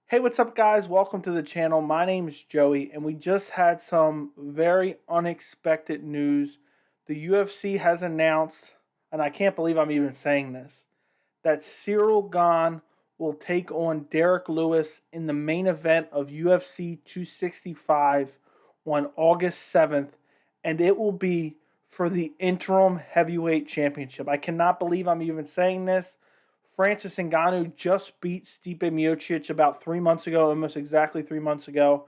Hey, what's up, guys? Welcome to the channel. My name is Joey, and we just had some very unexpected news. The UFC has announced, and I can't believe I'm even saying this, that Ciryl Gane will take on Derrick Lewis in the main event of UFC 265 on August 7th, and it will be for the Interim Heavyweight Championship. I cannot believe I'm even saying this. Francis Ngannou just beat Stipe Miocic about 3 months ago, almost exactly 3 months ago.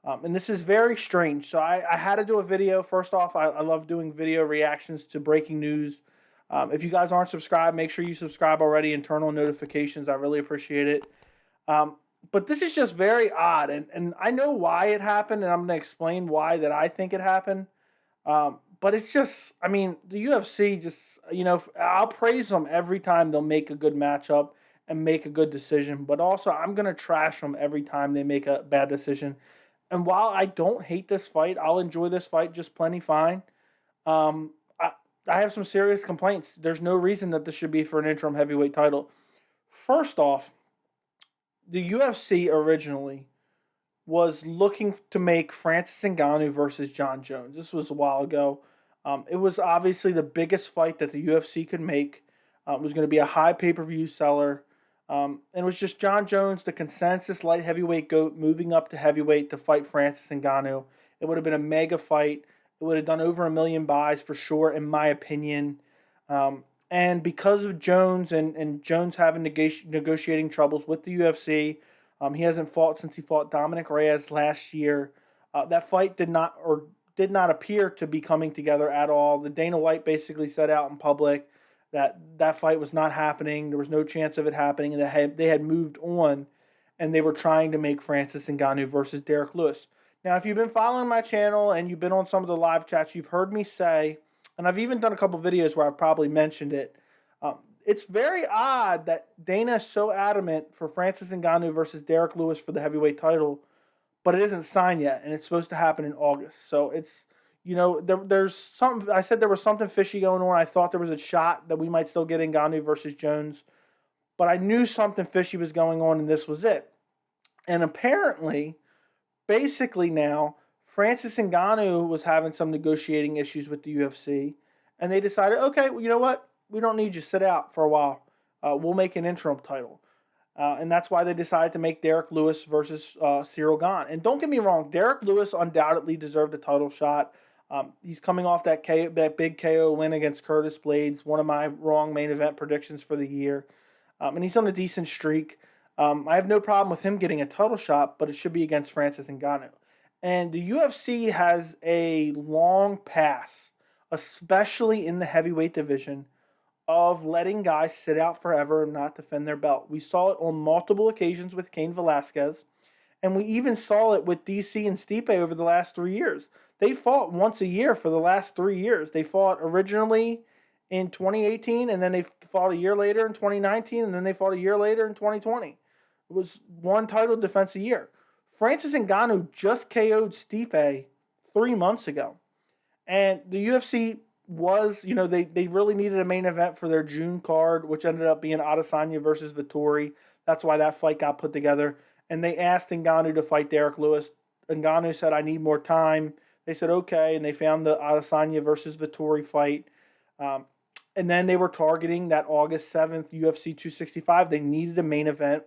And this is very strange. So I had to do a video. First off, I love doing video reactions to breaking news. If you guys aren't subscribed, make sure you subscribe already and turn on notifications. I really appreciate it. But this is just very odd. And I know why it happened, and I'm going to explain why that I think it happened. But it's just, I mean, the UFC just, I'll praise them every time they'll make a good matchup and make a good decision. But also, I'm going to trash them every time they make a bad decision. And while I don't hate this fight, I'll enjoy this fight just plenty fine. Um, I, I have some serious complaints. There's no reason that this should be for an interim heavyweight title. First off, the UFC originally was looking to make Francis Ngannou versus John Jones. This was a while ago. It was obviously the biggest fight that the UFC could make. It was going to be a high pay-per-view seller. And it was just John Jones, the consensus light heavyweight GOAT, moving up to heavyweight to fight Francis Ngannou. It would have been a mega fight. It would have done over 1 million buys for sure, in my opinion. And because of Jones and Jones having negotiating troubles with the UFC, he hasn't fought since he fought Dominic Reyes last year. That fight did not appear to be coming together at all. The Dana White basically said out in public that fight was not happening. There was no chance of it happening, and they had moved on, and they were trying to make Francis Ngannou versus Derrick Lewis. Now, if you've been following my channel and you've been on some of the live chats, you've heard me say, and I've even done a couple videos where I've probably mentioned it. It's very odd that Dana is so adamant for Francis Ngannou versus Derrick Lewis for the heavyweight title, but it isn't signed yet, and it's supposed to happen in August. So it's, there's something. I said there was something fishy going on. I thought there was a shot that we might still get Ngannou versus Jones, but I knew something fishy was going on, and this was it. And apparently, basically now, Francis Ngannou was having some negotiating issues with the UFC, and they decided, okay, well, you know what? We don't need you. Sit out for a while. We'll make an interim title. And that's why they decided to make Derrick Lewis versus Ciryl Gane. And don't get me wrong, Derrick Lewis undoubtedly deserved a title shot. He's coming off that big KO win against Curtis Blades, one of my wrong main event predictions for the year. And he's on a decent streak. I have no problem with him getting a title shot, but it should be against Francis Ngannou. And the UFC has a long past, especially in the heavyweight division, of letting guys sit out forever and not defend their belt. We saw it on multiple occasions with Cain Velasquez, and we even saw it with DC and Stipe over the last 3 years. They fought once a year for the last 3 years. They fought originally in 2018, and then they fought a year later in 2019, and then they fought a year later in 2020. It was one title defense a year. Francis Ngannou just KO'd Stipe 3 months ago. And the UFC was, they really needed a main event for their June card, which ended up being Adesanya versus Vettori. That's why that fight got put together. And they asked Ngannou to fight Derrick Lewis. Ngannou said, I need more time. They said, okay, and they found the Adesanya versus Vettori fight. And then they were targeting that August 7th UFC 265. They needed a main event.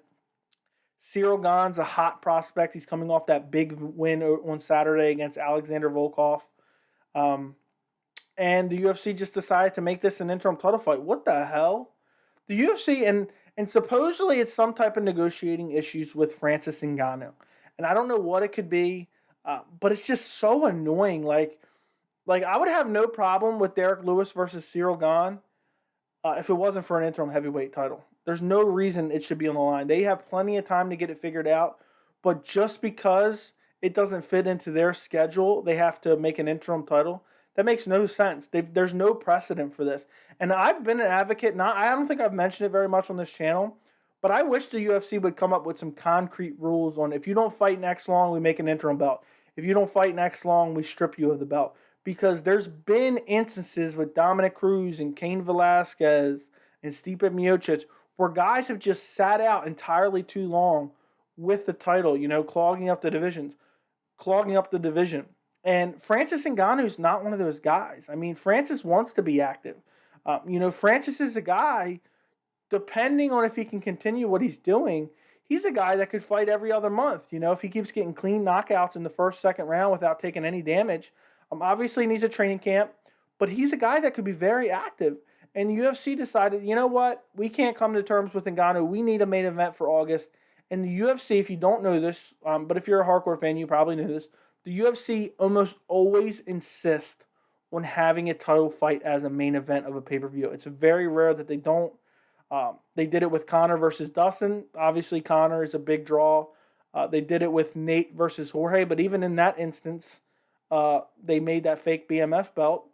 Ciryl Gane's a hot prospect. He's coming off that big win on Saturday against Alexander Volkov. And the UFC just decided to make this an interim title fight. What the hell? The UFC, and supposedly it's some type of negotiating issues with Francis Ngannou. And I don't know what it could be, but it's just so annoying. Like I would have no problem with Derrick Lewis versus Ciryl Gane if it wasn't for an interim heavyweight title. There's no reason it should be on the line. They have plenty of time to get it figured out, but just because it doesn't fit into their schedule, they have to make an interim title. That makes no sense. There's no precedent for this. And I've been an advocate, I don't think I've mentioned it very much on this channel, but I wish the UFC would come up with some concrete rules on if you don't fight next long, we make an interim belt. If you don't fight next long, we strip you of the belt. Because there's been instances with Dominic Cruz and Cain Velasquez and Stipe Miocic where guys have just sat out entirely too long with the title, clogging up the divisions, clogging up the division. And Francis Ngannou's not one of those guys. I mean, Francis wants to be active. Francis is a guy, depending on if he can continue what he's doing, he's a guy that could fight every other month. If he keeps getting clean knockouts in the first, second round without taking any damage, obviously needs a training camp, but he's a guy that could be very active. And the UFC decided, you know what? We can't come to terms with Ngannou. We need a main event for August. And the UFC, if you don't know this, but if you're a hardcore fan, you probably know this, the UFC almost always insists on having a title fight as a main event of a pay-per-view. It's very rare that they don't. They did it with Conor versus Dustin. Obviously, Conor is a big draw. They did it with Nate versus Jorge, but even in that instance, they made that fake BMF belt.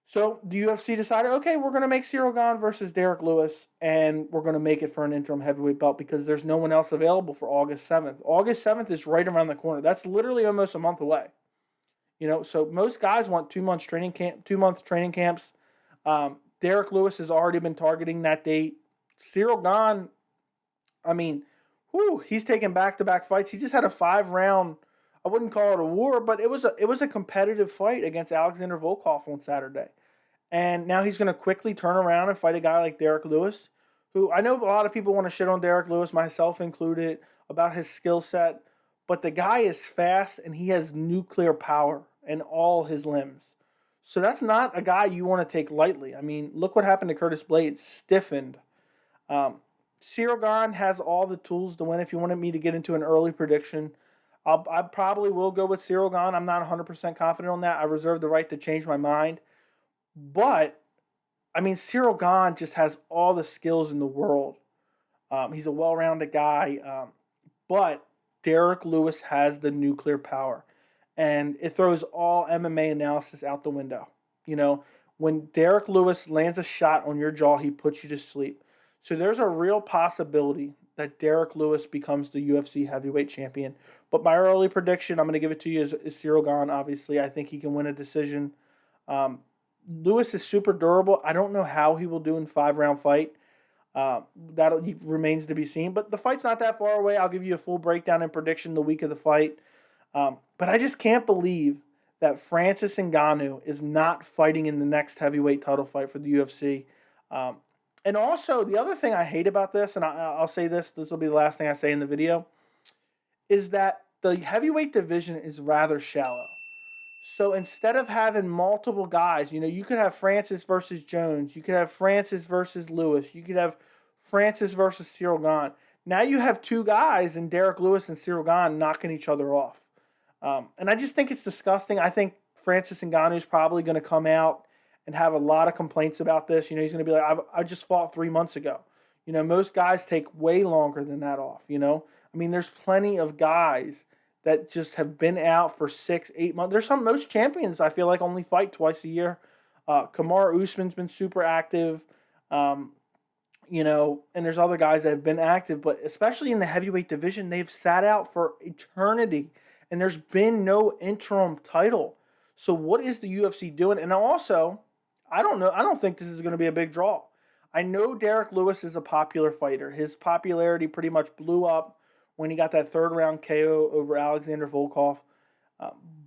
So the UFC decided, okay, we're going to make Ciryl Gane versus Derrick Lewis, and we're going to make it for an interim heavyweight belt because there's no one else available for August 7th. August 7th is right around the corner. That's literally almost a month away. So most guys want 2 months training camp, 2 month training camps. Derrick Lewis has already been targeting that date. Ciryl Gane, he's taken back-to-back fights. He just had a 5-round, I wouldn't call it a war, but it was a competitive fight against Alexander Volkov on Saturday. And now he's going to quickly turn around and fight a guy like Derrick Lewis, who I know a lot of people want to shit on Derrick Lewis, myself included, about his skill set. But the guy is fast and he has nuclear power in all his limbs. So that's not a guy you want to take lightly. I mean, look what happened to Curtis Blades. Stiffened. Ciryl Gane has all the tools to win. If you wanted me to get into an early prediction, I probably will go with Ciryl Gane. I'm not 100% confident on that. I reserve the right to change my mind. But, Ciryl Gane just has all the skills in the world. He's a well-rounded guy. But Derrick Lewis has the nuclear power. And it throws all MMA analysis out the window. When Derrick Lewis lands a shot on your jaw, he puts you to sleep. So there's a real possibility that Derrick Lewis becomes the UFC heavyweight champion. But my early prediction, I'm going to give it to you, is Ciryl Gane, obviously. I think he can win a decision. Lewis is super durable. I don't know how he will do in 5-round fight. That remains to be seen. But the fight's not that far away. I'll give you a full breakdown and prediction the week of the fight. But I just can't believe that Francis Ngannou is not fighting in the next heavyweight title fight for the UFC. And also, the other thing I hate about this, and I'll say this will be the last thing I say in the video, is that the heavyweight division is rather shallow. So instead of having multiple guys, you could have Francis versus Jones, you could have Francis versus Lewis, you could have Francis versus Ciryl Gane. Now you have 2 guys in Derrick Lewis and Ciryl Gane knocking each other off. And I just think it's disgusting. I think Francis Ngannou is probably going to come out and have a lot of complaints about this. He's going to be like, I just fought 3 months ago. Most guys take way longer than that off, there's plenty of guys that just have been out for 6-8 months. Most champions, I feel like, only fight twice a year. Kamaru Usman's been super active, and there's other guys that have been active, but especially in the heavyweight division, they've sat out for eternity, and there's been no interim title. So what is the UFC doing? And also, I don't know. I don't think this is going to be a big draw. I know Derrick Lewis is a popular fighter. His popularity pretty much blew up when he got that 3rd-round KO over Alexander Volkov.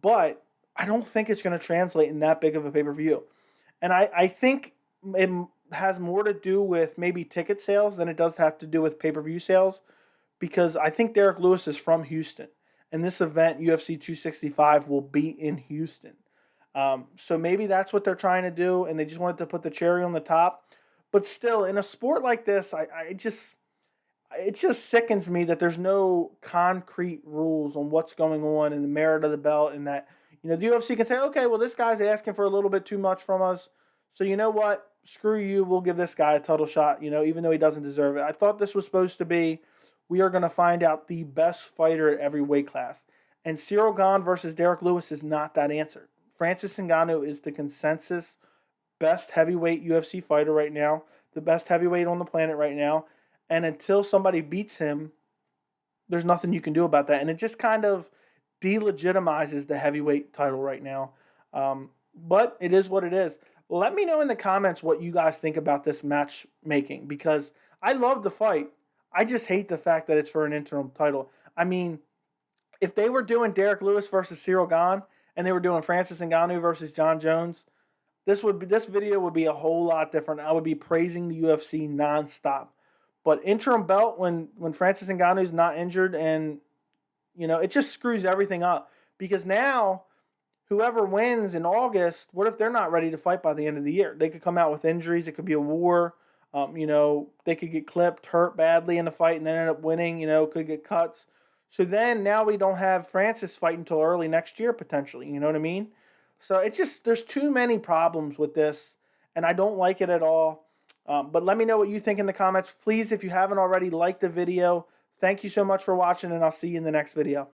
But I don't think it's going to translate in that big of a pay-per-view. And I think it has more to do with maybe ticket sales than it does have to do with pay-per-view sales, because I think Derrick Lewis is from Houston. And this event, UFC 265, will be in Houston. So maybe that's what they're trying to do, and they just wanted to put the cherry on the top. But still, in a sport like this, it just sickens me that there's no concrete rules on what's going on and the merit of the belt, and that the UFC can say, okay, well, this guy's asking for a little bit too much from us, so you know what? Screw you. We'll give this guy a title shot, even though he doesn't deserve it. I thought this was supposed to be, we are going to find out the best fighter at every weight class, and Ciryl Gane versus Derrick Lewis is not that answer. Francis Ngannou is the consensus best heavyweight UFC fighter right now, the best heavyweight on the planet right now. And until somebody beats him, there's nothing you can do about that. And it just kind of delegitimizes the heavyweight title right now. But it is what it is. Let me know in the comments what you guys think about this matchmaking, because I love the fight. I just hate the fact that it's for an interim title. I mean, if they were doing Derrick Lewis versus Ciryl Gane and they were doing Francis Ngannou versus John Jones, this video would be a whole lot different. I would be praising the UFC nonstop. But interim belt when Francis Ngannou's not injured, and it just screws everything up, because now whoever wins in August, what if they're not ready to fight by the end of the year? They could come out with injuries. It could be a war. They could get clipped, hurt badly in the fight, and then end up winning. Could get cuts. So then now we don't have Francis fight until early next year potentially. You know what I mean? So there's too many problems with this, and I don't like it at all. But let me know what you think in the comments. Please, if you haven't already, like the video. Thank you so much for watching, and I'll see you in the next video.